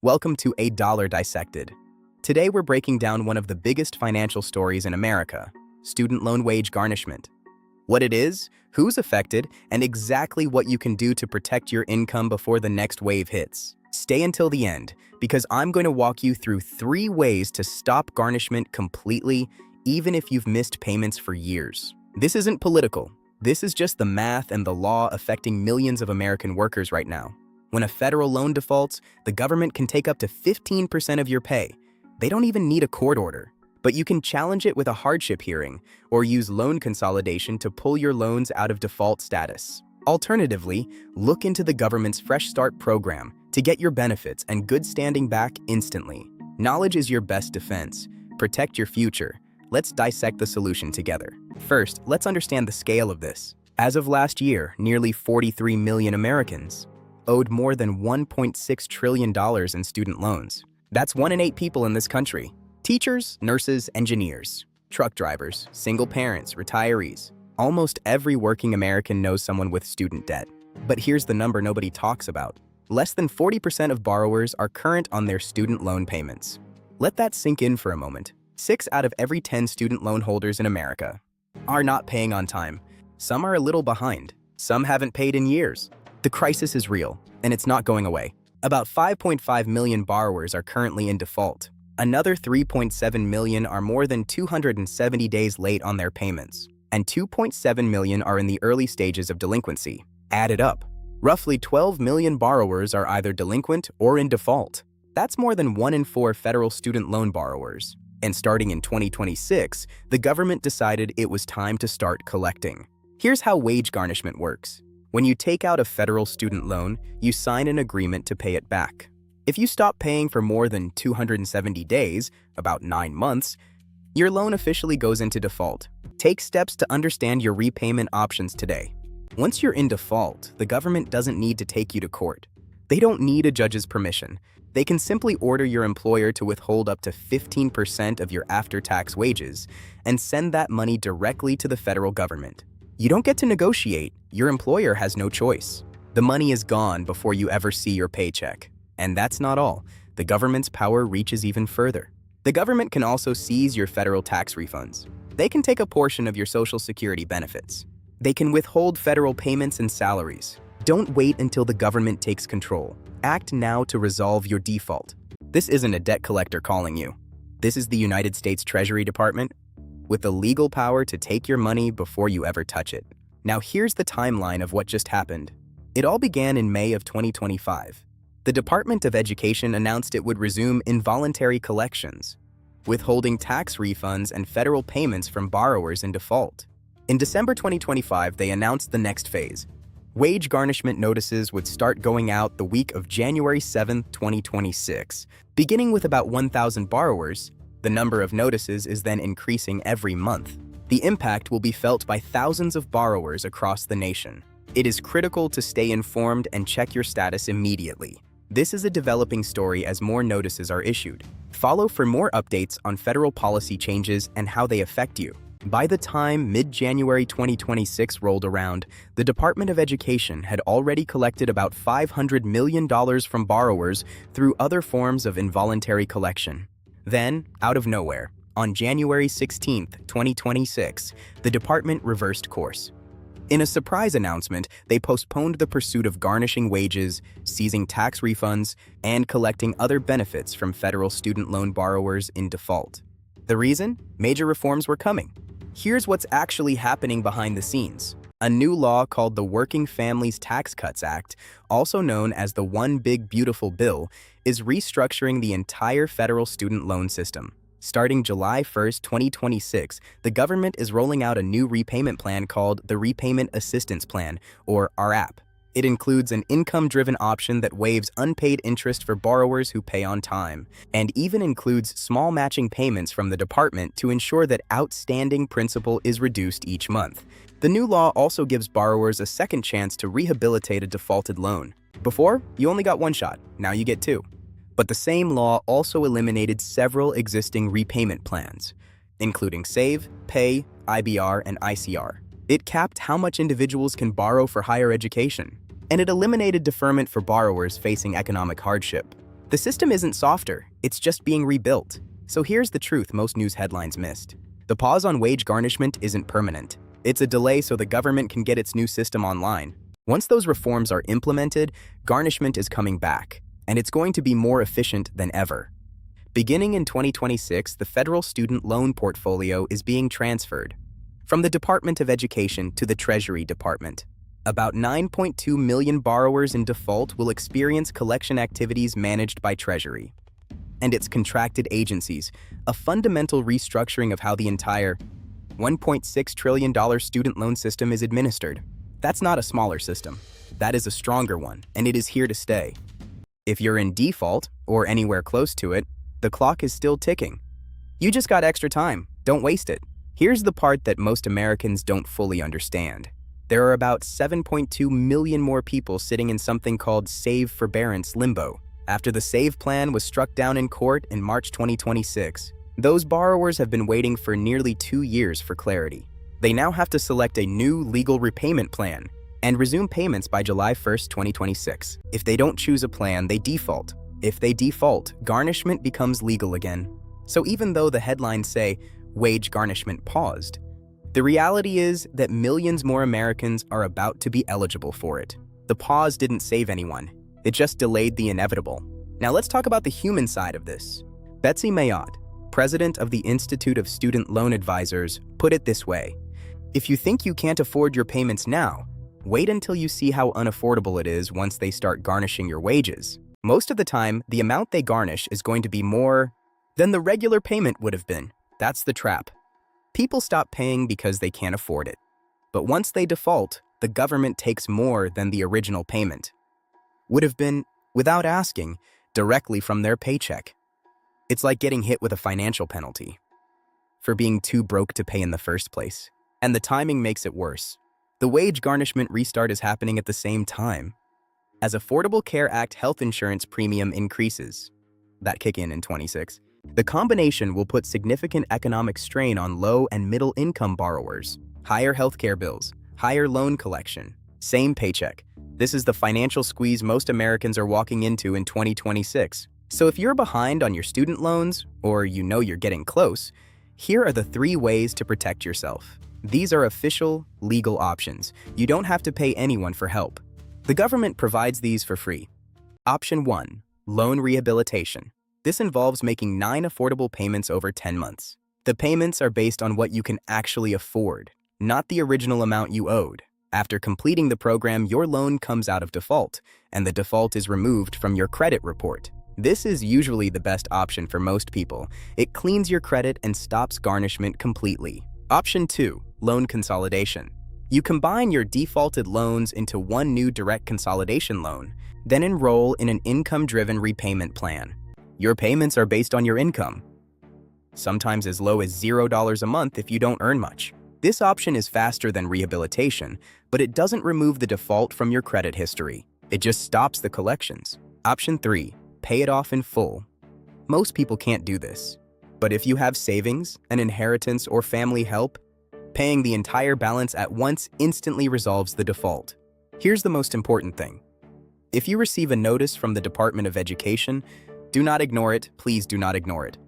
Welcome to A Dollar Dissected. Today we're breaking down one of the biggest financial stories in America, student loan wage garnishment. What it is, who's affected, and exactly what you can do to protect your income before the next wave hits. Stay until the end, because I'm going to walk you through 3 ways to stop garnishment completely, even if you've missed payments for years. This isn't political. This is just the math and the law affecting millions of American workers right now. When a federal loan defaults, the government can take up to 15% of your pay. They don't even need a court order. But you can challenge it with a hardship hearing or use loan consolidation to pull your loans out of default status. Alternatively, look into the government's Fresh Start program to get your benefits and good standing back instantly. Knowledge is your best defense. Protect your future. Let's dissect the solution together. First, let's understand the scale of this. As of last year, nearly 43 million Americans owed more than $1.6 trillion in student loans. That's 1 in 8 people in this country. Teachers, nurses, engineers, truck drivers, single parents, retirees. Almost every working American knows someone with student debt. But here's the number nobody talks about. Less than 40% of borrowers are current on their student loan payments. Let that sink in for a moment. 6 out of every 10 student loan holders in America are not paying on time. Some are a little behind. Some haven't paid in years. The crisis is real, and it's not going away. About 5.5 million borrowers are currently in default. Another 3.7 million are more than 270 days late on their payments, and 2.7 million are in the early stages of delinquency. Add it up. Roughly 12 million borrowers are either delinquent or in default. That's more than 1 in 4 federal student loan borrowers. And starting in 2026, the government decided it was time to start collecting. Here's how wage garnishment works. When you take out a federal student loan, you sign an agreement to pay it back. If you stop paying for more than 270 days, about 9 months, your loan officially goes into default. Take steps to understand your repayment options today. Once you're in default, the government doesn't need to take you to court. They don't need a judge's permission. They can simply order your employer to withhold up to 15% of your after-tax wages and send that money directly to the federal government. You don't get to negotiate. Your employer has no choice. The money is gone before you ever see your paycheck. And that's not all. The government's power reaches even further. The government can also seize your federal tax refunds. They can take a portion of your Social Security benefits. They can withhold federal payments and salaries. Don't wait until the government takes control. Act now to resolve your default. This isn't a debt collector calling you. This is the United States Treasury Department with the legal power to take your money before you ever touch it. Now here's the timeline of what just happened. It all began in May of 2025. The Department of Education announced it would resume involuntary collections, withholding tax refunds and federal payments from borrowers in default. In December 2025, they announced the next phase. Wage garnishment notices would start going out the week of January 7, 2026. Beginning with about 1,000 borrowers, the number of notices is then increasing every month. The impact will be felt by thousands of borrowers across the nation. It is critical to stay informed and check your status immediately. This is a developing story as more notices are issued. Follow for more updates on federal policy changes and how they affect you. By the time mid-January 2026 rolled around, the Department of Education had already collected about $500 million from borrowers through other forms of involuntary collection. Then, out of nowhere, on January 16, 2026, the department reversed course. In a surprise announcement, they postponed the pursuit of garnishing wages, seizing tax refunds, and collecting other benefits from federal student loan borrowers in default. The reason? Major reforms were coming. Here's what's actually happening behind the scenes. A new law called the Working Families Tax Cuts Act, also known as the One Big Beautiful Bill, is restructuring the entire federal student loan system. Starting July 1, 2026, the government is rolling out a new repayment plan called the Repayment Assistance Plan, or RAP. It includes an income-driven option that waives unpaid interest for borrowers who pay on time, and even includes small matching payments from the department to ensure that outstanding principal is reduced each month. The new law also gives borrowers a second chance to rehabilitate a defaulted loan. Before, you only got 1 shot, now you get 2. But the same law also eliminated several existing repayment plans, including Save, Pay, IBR, and ICR. It capped how much individuals can borrow for higher education, and it eliminated deferment for borrowers facing economic hardship. The system isn't softer, it's just being rebuilt. So here's the truth most news headlines missed. The pause on wage garnishment isn't permanent. It's a delay so the government can get its new system online. Once those reforms are implemented, garnishment is coming back, and it's going to be more efficient than ever. Beginning in 2026, the federal student loan portfolio is being transferred from the Department of Education to the Treasury Department. About 9.2 million borrowers in default will experience collection activities managed by Treasury and its contracted agencies, a fundamental restructuring of how the entire $1.6 trillion student loan system is administered. That's not a smaller system. That is a stronger one, and it is here to stay. If you're in default, or anywhere close to it, the clock is still ticking. You just got extra time. Don't waste it. Here's the part that most Americans don't fully understand. There are about 7.2 million more people sitting in something called Save Forbearance limbo. After the SAVE plan was struck down in court in March 2026, those borrowers have been waiting for nearly 2 years for clarity. They now have to select a new legal repayment plan and resume payments by July 1st, 2026. If they don't choose a plan, they default. If they default, garnishment becomes legal again. So even though the headlines say, wage garnishment paused, the reality is that millions more Americans are about to be eligible for it. The pause didn't save anyone. It just delayed the inevitable. Now let's talk about the human side of this. Betsy Mayotte, president of the Institute of Student Loan Advisors, put it this way: if you think you can't afford your payments now, wait until you see how unaffordable it is once they start garnishing your wages. Most of the time, the amount they garnish is going to be more than the regular payment would have been. That's the trap. People stop paying because they can't afford it. But once they default, the government takes more than the original payment would have been, without asking, directly from their paycheck. It's like getting hit with a financial penalty for being too broke to pay in the first place. And the timing makes it worse. The wage garnishment restart is happening at the same time as Affordable Care Act health insurance premium increases that kick in 26. The combination will put significant economic strain on low and middle income borrowers. Higher healthcare bills, higher loan collection, same paycheck. This is the financial squeeze most Americans are walking into in 2026. So if you're behind on your student loans, or you know you're getting close, here are the 3 ways to protect yourself. These are official, legal options. You don't have to pay anyone for help. The government provides these for free. Option 1, loan rehabilitation. This involves making 9 affordable payments over 10 months. The payments are based on what you can actually afford, not the original amount you owed. After completing the program, your loan comes out of default, and the default is removed from your credit report. This is usually the best option for most people. It cleans your credit and stops garnishment completely. Option 2, loan consolidation. You combine your defaulted loans into one new direct consolidation loan, then enroll in an income-driven repayment plan. Your payments are based on your income, sometimes as low as $0 a month if you don't earn much. This option is faster than rehabilitation, but it doesn't remove the default from your credit history. It just stops the collections. Option 3, pay it off in full. Most people can't do this, but if you have savings, an inheritance, or family help, paying the entire balance at once instantly resolves the default. Here's the most important thing. If you receive a notice from the Department of Education, do not ignore it. Please do not ignore it.